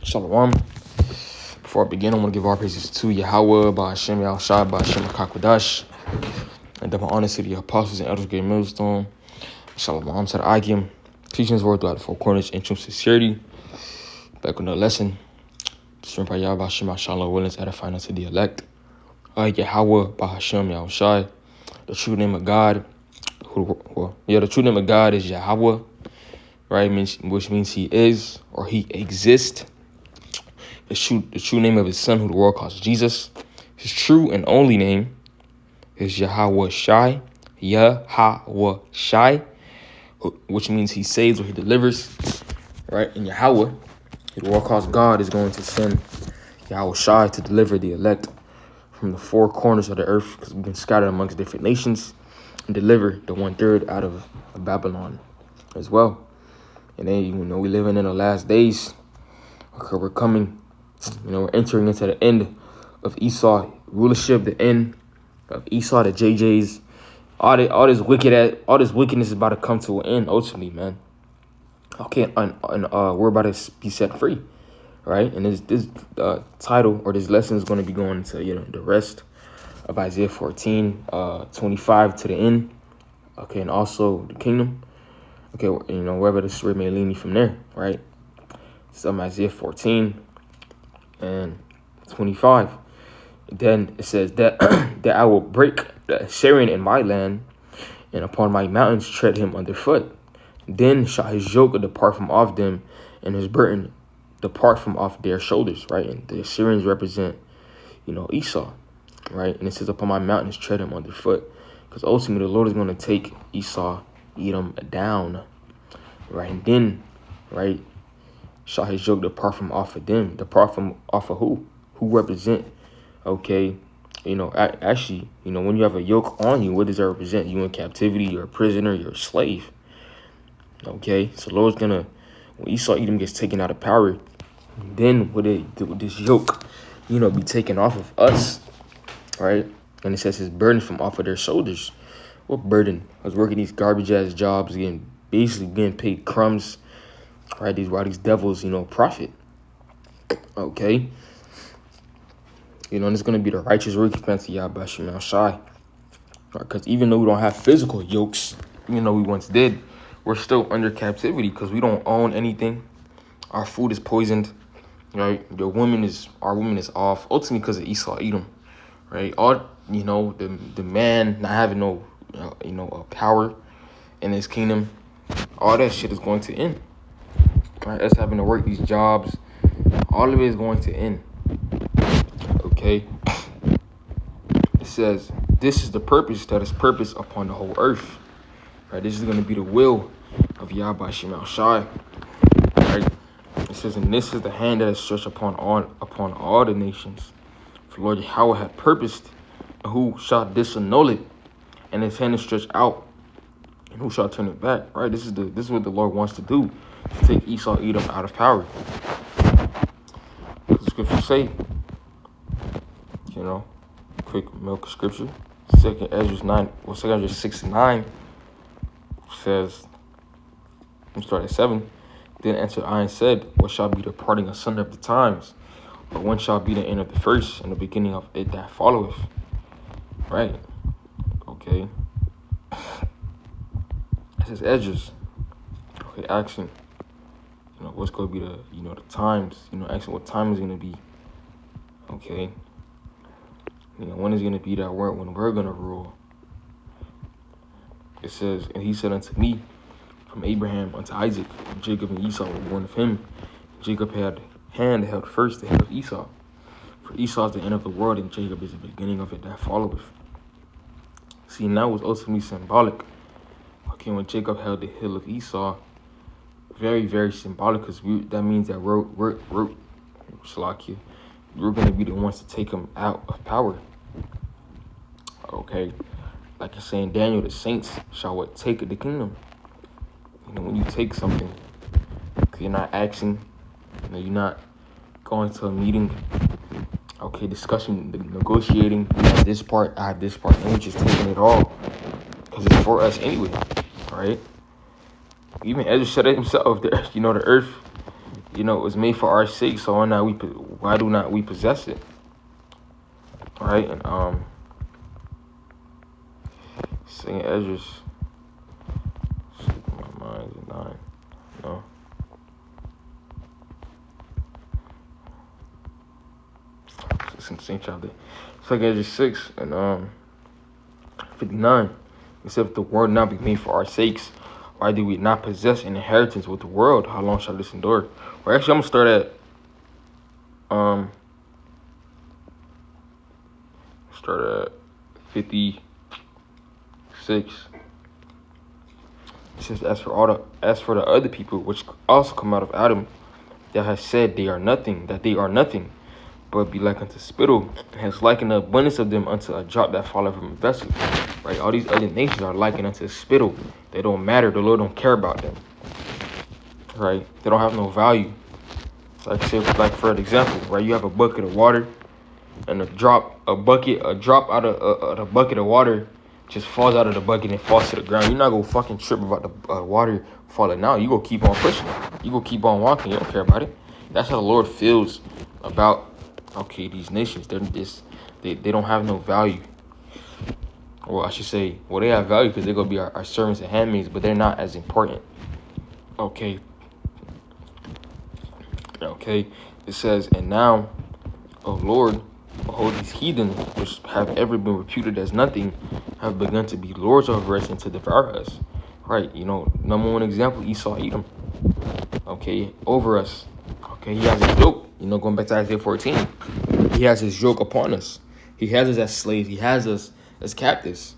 Shalom. Before I begin, I want to give all praises to Yahweh, by Hashem Yahushua, by Hashem HaKadosh, and double honor to the apostles and elders of Great Millstone. Shalom to the Akim. Teaching His word throughout the four corners in true sincerity. Back with another lesson. Strength by Yahweh, by Hashem Yahushua, willing to edify unto the elect. Yahweh, by Hashem Yahushua. The true name of God. The true name of God is Yahweh, right? Which means He is or He exists. The true name of His Son, who the world calls Jesus. His true and only name is Yahweh Shai, which means He saves or He delivers, right? And Yahweh, who the world calls God, is going to send Yahweh Shai to deliver the elect from the four corners of the earth, because we've been scattered amongst different nations, and deliver the 1/3 out of Babylon as well. And then, we living in the last days. Okay, we're coming. We're entering into the end of Esau rulership, the end of Esau, the JJs. All this wickedness is about to come to an end ultimately, man. Okay, and we're about to be set free, right? And this title or this lesson is going to be going into the rest of Isaiah 14, 25 to the end. Okay, and also the kingdom. Okay, wherever the story may lead me from there, right? So Isaiah 14 and 25. Then it says that that I will break the Assyrian in my land, and upon my mountains tread him underfoot. Then shall his yoke depart from off them, and his burden depart from off their shoulders, right? And the Assyrians represent, Esau, right? And it says, upon my mountains tread him underfoot, because ultimately the Lord is going to take Esau, Edom down, right? And then, right, shall his yoke depart from off of them. Depart from off of who? Who represent? Okay, actually, when you have a yoke on you, what does that represent? You in captivity, you're a prisoner, you're a slave. Okay, so the Lord's gonna, when Esau Edom gets taken out of power, then would this yoke, be taken off of us, right? And it says his burden from off of their shoulders. What burden? I was working these garbage ass jobs, basically getting paid crumbs, right? These devils, profit. Okay. And it's going to be the righteous recompense of Yahweh Shemel Shai. Because even though we don't have physical yokes, even though we once did, we're still under captivity because we don't own anything. Our food is poisoned, right? Our woman is off, ultimately because of Esau Edom, right? All, the man not having no, power in his kingdom, all that shit is going to end. Right, us having to work these jobs, all of it is going to end. Okay. It says, this is the purpose that is purpose upon the whole earth. Right, this is going to be the will of Yahweh Shemel Shai. Right. It says, and this is the hand that is stretched upon all the nations. For Lord Yahweh had purposed, and who shall disannul it? And his hand is stretched out, and who shall turn it back? Right. This is what the Lord wants to do. To take Esau Edom out of power. The scriptures say, quick milk scripture, 2 Ezra 6:9 says, let's start at 7. Then answered I and said, what shall be the parting asunder of the times? Or when shall be the end of the first, and the beginning of it that followeth? Right. Okay. It says Ezra's. Okay, action. What's going to be the times, asking what time is going to be. Okay. When is going to be that word when we're going to rule. It says, and he said unto me, from Abraham unto Isaac, and Jacob and Esau were born of him. Jacob held first the head of Esau. For Esau is the end of the world, and Jacob is the beginning of it that followeth. See, now was ultimately symbolic. Okay, when Jacob held the heel of Esau, very, very symbolic, because that means that we're going to be the ones to take him out of power. Okay, like it's saying, Daniel, the saints shall take the kingdom. When you take something, you're not asking, you're not going to a meeting, okay, discussion, negotiating. You have this part, I have this part, and we're just taking it all because it's for us anyway, right? Even Ezra said it himself. The earth, it was made for our sake. So why do not we possess it? Right? And Second Ezra, my mind is 9. No. It's in the same chapter. Second Ezra 6 and 59. It said, if the world not be made for our sakes, why do we not possess an inheritance with the world? How long shall this endure? Well, actually, I'm gonna start at 56. It says, as for the other people which also come out of Adam, that has said they are nothing, but be like unto spittle, and has likened the abundance of them unto a drop that falleth from a vessel. Right? All these other nations are likened unto spittle. They don't matter. The Lord don't care about them. Right? They don't have no value. So like I said, like for an example, right? You have a bucket of water, and a drop out of the bucket of water just falls out of the bucket and falls to the ground. You're not gonna fucking trip about the water falling out. You go keep on pushing. You go keep on walking. You don't care about it. That's how the Lord feels about these nations. They don't have no value. Well, I should say, they have value because they're gonna be our servants and handmaids, but they're not as important. Okay. It says, and now, O Lord, behold, these heathen, which have ever been reputed as nothing, have begun to be lords over us and to devour us. Right? Number one example, Esau, Edom. Over us. He has his yoke. Going back to Isaiah 14, he has his yoke upon us. He has us as slaves. He has us as captives.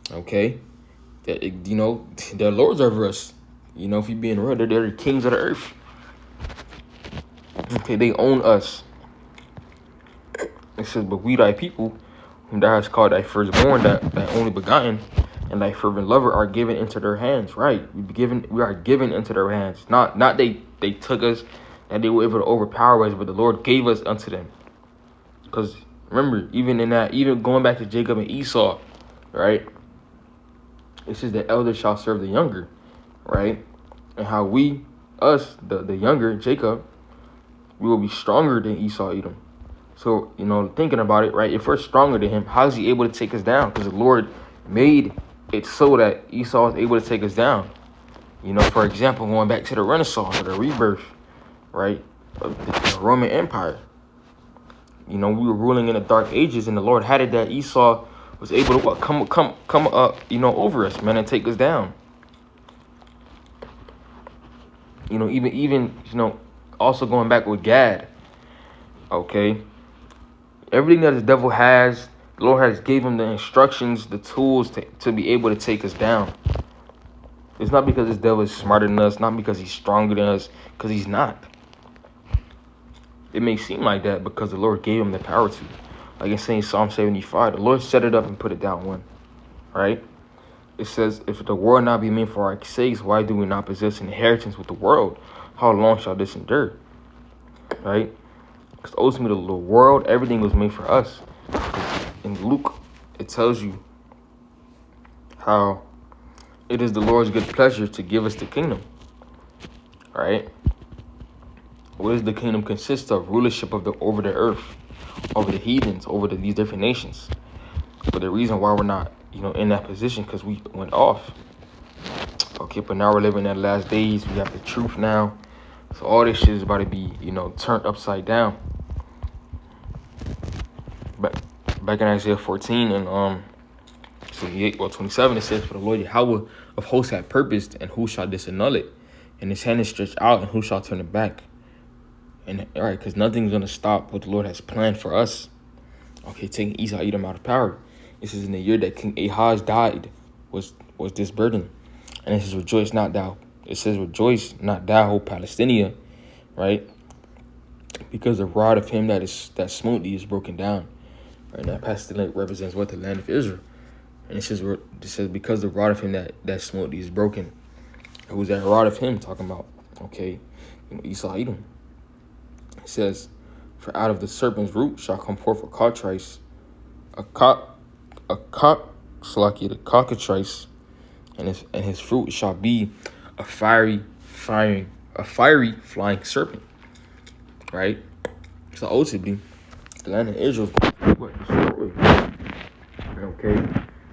They're lords over us. If you're being real, they're the kings of the earth. They own us. It says, but we thy people, whom thou hast called thy firstborn, that only begotten, and thy fervent lover are given into their hands. Right? We are given into their hands. Not they took us, and they were able to overpower us, but the Lord gave us unto them. Because remember, even going back to Jacob and Esau, right? It says the elder shall serve the younger, right? And how the younger, Jacob, we will be stronger than Esau, Edom. So, thinking about it, right? If we're stronger than him, how is he able to take us down? Because the Lord made it so that Esau was able to take us down. For example, going back to the Renaissance or the rebirth, right? Of the Roman Empire. We were ruling in the Dark Ages, and the Lord had it that Esau was able to come up, over us, man, and take us down. Even also going back with Gad. Everything that the devil has, the Lord has gave him the instructions, the tools to be able to take us down. It's not because this devil is smarter than us, not because he's stronger than us, because he's not. It may seem like that because the Lord gave him the power to. Like it's saying Psalm 75, the Lord set it up and put it down one. Right? It says, if the world not be made for our sakes, why do we not possess an inheritance with the world? How long shall this endure? Right? Because ultimately the world, everything was made for us. In Luke, it tells you how it is the Lord's good pleasure to give us the kingdom. Right? What does the kingdom consist of? Rulership over the earth, over the heathens, over these different nations. But the reason why we're not, in that position, because we went off. But now we're living in the last days. We have the truth now. So all this shit is about to be, turned upside down. Back in Isaiah 14 and 27, it says, for the Lord Yahweh of hosts hath purposed, and who shall disannul it? And his hand is stretched out, and who shall turn it back? And all right, because nothing's gonna stop what the Lord has planned for us. Taking Esau, Edom out of power. This is in the year that King Ahaz died. Was this burden? And it says, rejoice not thou. It says, rejoice not thou, whole Palestina, right? Because the rod of him that smote thee is broken down. Right? That pestilence represents what? The land of Israel. And it says because the rod of him that smote thee is broken. Who's that rod of him talking about? Esau, Edom. It says, for out of the serpent's root shall come forth a cockatrice, the cockatrice, and his fruit shall be a fiery a fiery flying serpent, right? So ultimately, the land of Israel is what destroyed. Okay,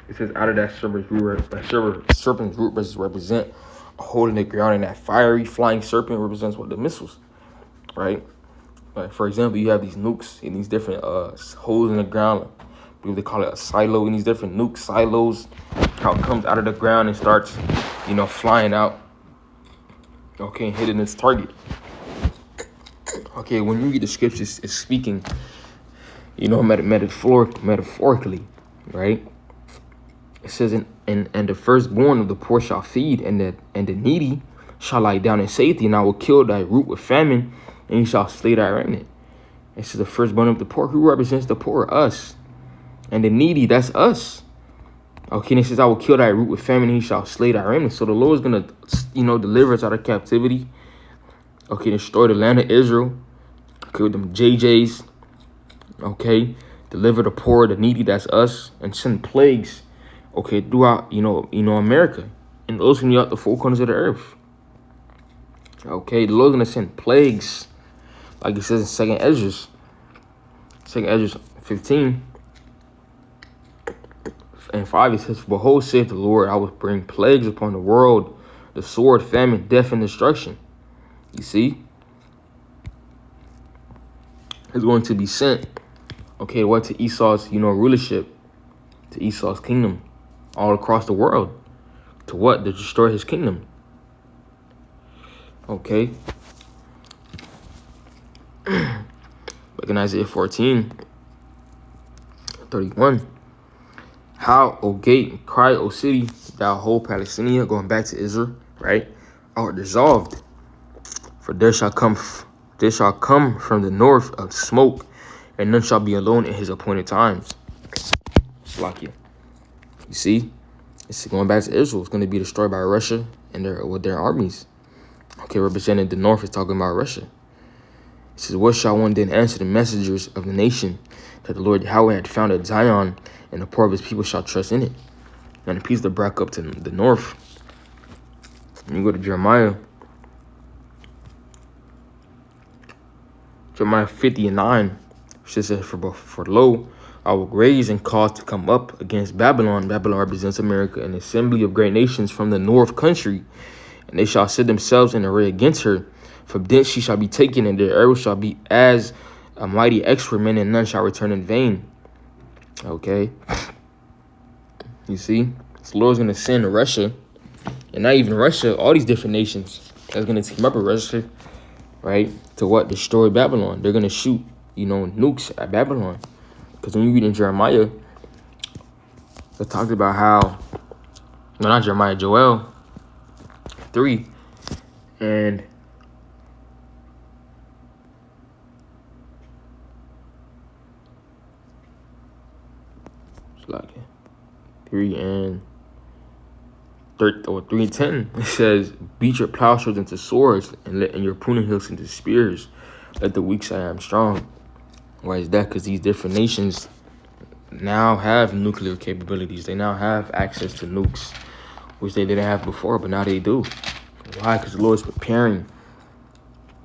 it says out of that serpent's root represent a hole in the ground, and that fiery flying serpent represents what? The missiles, right? Like for example, you have these nukes in these different holes in the ground. I believe they call it a silo. In these different nuke silos, how it comes out of the ground and starts, flying out. Okay, and hitting its target. Okay, when you read the scriptures, it's speaking, metaphorically, right? It says, and the firstborn of the poor shall feed, and the needy shall lie down in safety, and I will kill thy root with famine, and you shall slay thy remnant. It says the firstborn of the poor. Who represents the poor? Us. And the needy, that's us. Okay, and it says, I will kill thy root with famine, and he shall slay thy remnant. So the Lord is going to, deliver us out of captivity. Okay, destroy the land of Israel. Okay, with them JJs. Okay, deliver the poor, the needy, that's us. And send plagues, okay, throughout, America. And those from the four corners of the earth. Okay, the Lord's going to send plagues. Like it says in 2 Ezra 15 and 5, it says, behold, saith the Lord, I will bring plagues upon the world, the sword, famine, death, and destruction. You see? It's going to be sent, okay, what? To Esau's, rulership, to Esau's kingdom, all across the world. To what? To destroy his kingdom. Okay. Look in Isaiah 14:31. How, O gate, cry, O city, thou whole Palestinian, going back to Israel, right? Art dissolved. For there shall come from the north of smoke, and none shall be alone in his appointed times. Slakia. You see? It's going back to Israel. It's going to be destroyed by Russia and with their armies. Okay, representing the north is talking about Russia. It says, what shall one then answer the messengers of the nation that the Lord Yahweh had founded Zion, and the poor of his people shall trust in it? And the peace that brought up to the north. And you go to Jeremiah 50:9, which says, for lo, I will raise and cause to come up against Babylon. Babylon represents America, an assembly of great nations from the north country. And they shall set themselves in array against her. From thence she shall be taken, and their arrows shall be as a mighty excrement, and none shall return in vain. Okay. You see? So the Lord's going to send Russia, and not even Russia, all these different nations that's going to team up with Russia, right? To what? Destroy Babylon. They're going to shoot, nukes at Babylon. Because when you read in Jeremiah, it talks about how, no, not Jeremiah, Joel 3, and like 3:10, it says, beat your plowshares into swords, and your pruning hooks into spears. Let the weak say I am strong. Why is that? Because these different nations now have nuclear capabilities. They now have access to nukes, which they didn't have before, but now they do. Why? Because the Lord is preparing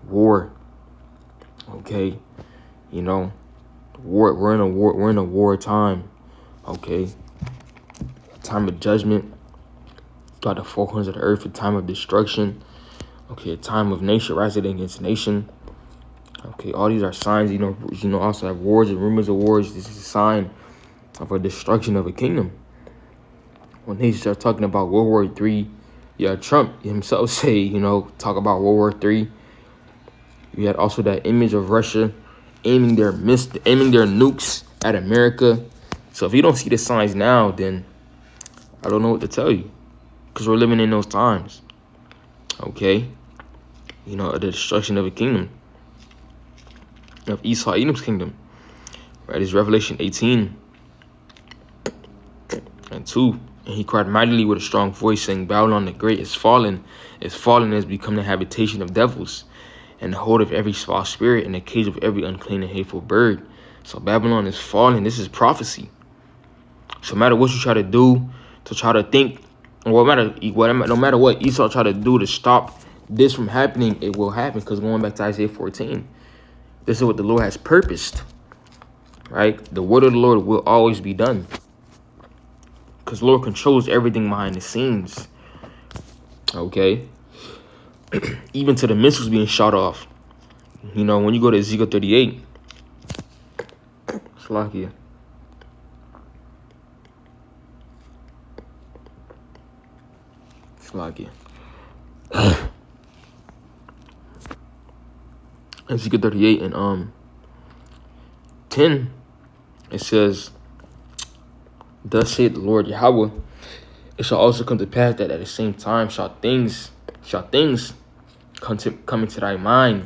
war. Okay, war. We're in a war. We're in a war time. Okay, time of judgment. Throughout the four corners of the earth, a time of destruction. Okay, a time of nation rising against nation. Okay, all these are signs. Also have wars and rumors of wars. This is a sign of a destruction of a kingdom. When nations start talking about World War III, Trump himself say, talk about World War III. You had also that image of Russia aiming their nukes at America. So if you don't see the signs now, then I don't know what to tell you, because we're living in those times. Okay, the destruction of a kingdom, of Esau, Edom's kingdom. Right, it's Revelation 18:2. And he cried mightily with a strong voice, saying, Babylon the great is fallen, and has become the habitation of devils, and the hold of every foul spirit, and the cage of every unclean and hateful bird. So Babylon is fallen. This is prophecy. So no matter what you try to do, to try to think, no matter what Esau try to do to stop this from happening, it will happen. Because going back to Isaiah 14, this is what the Lord has purposed, right? The word of the Lord will always be done. Because the Lord controls everything behind the scenes, okay? Even to the missiles being shot off. You know, when you go to Ezekiel 38, Slakia. Ezekiel 38 and 10, it says, thus saith the Lord Yahweh, it shall also come to pass that at the same time shall things come into thy mind,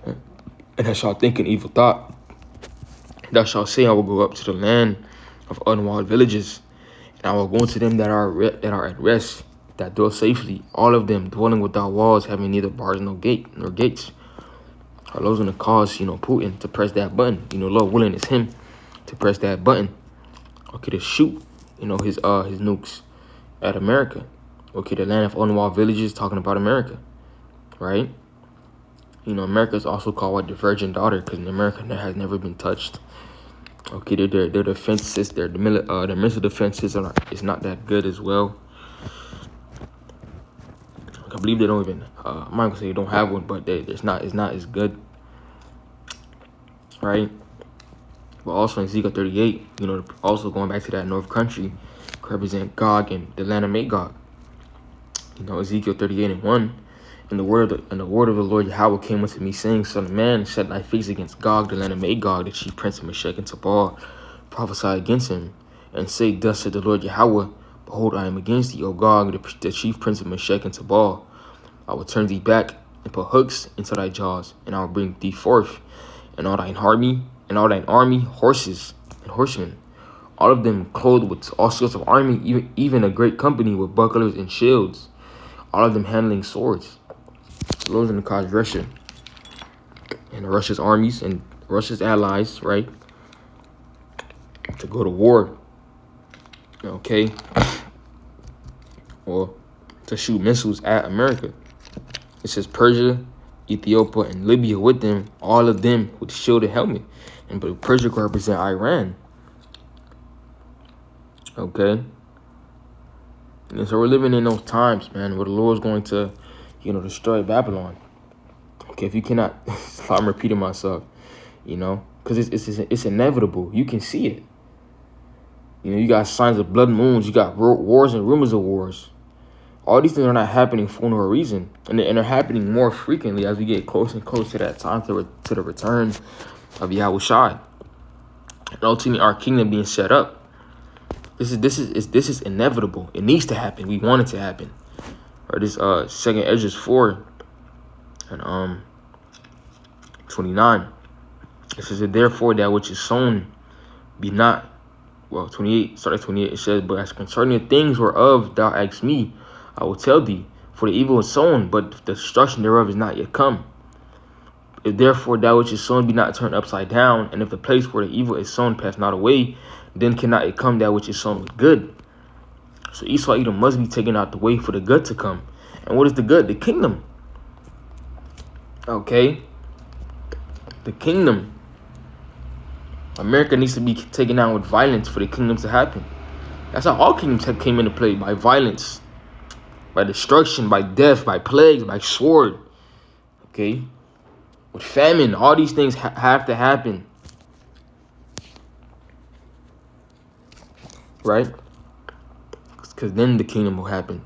and thou shalt think an evil thought. Thou shalt say, I will go up to the land of unwalled villages, and I will go into them that are at rest, that dwell safely, all of them dwelling without walls, having neither bars nor gates. Are those going to cause, Putin to press that button? Lord willing, it's him to press that button. Okay, to shoot, his nukes at America. Okay, the land of unwalled villages, talking about America, right? America is also called the virgin daughter, because America has never been touched. Okay, their defenses, their missile defenses is not that good as well. I believe they don't even. I'm not gonna say they don't have one, but it's not as good, right? But also in Ezekiel 38, also going back to that north country, represent Gog and the land of Magog. Ezekiel 38 and 1, and the word of the Lord Yahweh came unto me, saying, Son of man, set thy face against Gog, the land of Magog, the chief prince of Meshech and Tubal, prophesy against him, and say, Thus said the Lord Yahweh, behold, I am against thee, O Gog, the chief prince of Meshech and Tubal. I will turn thee back and put hooks into thy jaws, and I will bring thee forth, and all thine army, horses and horsemen, all of them clothed with all sorts of army, even a great company with bucklers and shields, all of them handling swords. So those are going to cause Russia and Russia's armies and Russia's allies, right, to go to war, okay, or to shoot missiles at America. It says Persia, Ethiopia, and Libya with them, all of them with shield and helmet. But Persia could represent Iran. Okay? And so we're living in those times, man, where the Lord's going to, destroy Babylon. Okay, if you cannot, I'm repeating myself, because it's inevitable. You can see it. You got signs of blood moons. You got wars and rumors of wars. All these things are not happening for no reason. And they're happening more frequently as we get closer and closer to that time to the return of Yahushua. And ultimately our kingdom being set up. This is inevitable. It needs to happen. We want it to happen. Or this 2nd Ezra 4 and 29. It says that therefore that which is sown be not, 28, start at 28, it says, but as concerning the things whereof thou asked me, I will tell thee, for the evil is sown, but the destruction thereof is not yet come. If therefore that which is sown be not turned upside down, and if the place where the evil is sown pass not away, then cannot it come that which is sown with good. So Esau Edom must be taken out the way for the good to come. And what is the good? The kingdom. Okay? The kingdom. America needs to be taken out with violence for the kingdom to happen. That's how all kingdoms came into play, by violence, by destruction, by death, by plagues, by sword. Okay? With famine, all these things have to happen. Right? Because then the kingdom will happen.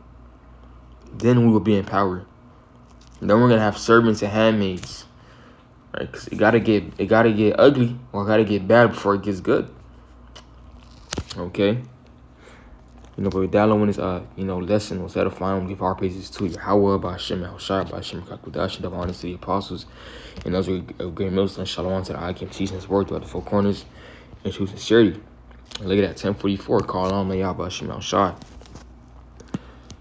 Then we will be in power. And then we're going to have servants and handmaids. Right? Because it gotta get ugly, or it gotta get bad before it gets good. Okay? But with that alone, this lesson was edifying. Give our praises to Yahweh, by Hashem, Yahushua, by Hashem, Kakudash, the honors to the apostles, and those were great mills, and shalom to the Akim, teaching his word throughout the four corners, and true sincerity. And look at that, 1044, call on Yahweh, by Hashem, Yahushua.